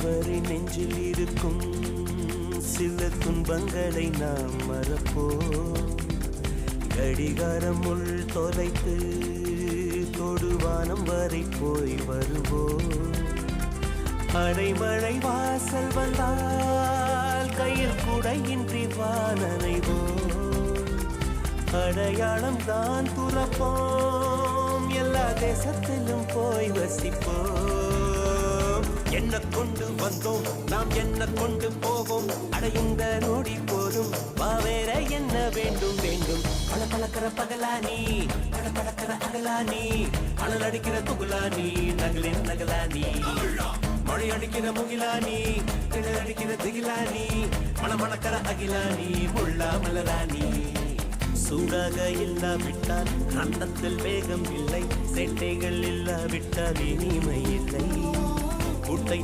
வரை நெஞ்சில் இருக்கும் சில துன்பங்களை நாம் மறப்போம். கடிகாரம் உள் தொலைத்து தொடுவானம் வரை போய் வருவோம். அடைமழை வாசல் வந்தால் கையில் குடையின்றி வானனைவோம். அடையாளம் தான் துறப்போம், எல்லா தேசத்திலும் போய் வசிப்போம். என்ன கொண்டு வந்தோம் நாம் என்ன கொண்டு போவோம், அடையுங்க நோடி போதும் வா வேற என்ன வேண்டும் வேண்டும். பல பழக்கிற பகலானி பல பழக்கிற அகலானி, அனல் அடிக்கிற துகுலானி நகலின் நகலானி, மழை அடிக்கிற முகிலானி கிணறு அடிக்கிற திகிலானி, மணமணக்கிற அகிலானி முள்ளா மலராணி. சூடாக இல்லாவிட்டால் அந்தத்தில் வேகம் இல்லை, செட்டைகள் இல்லாவிட்டால் இனிமை இல்லை. கூட்டை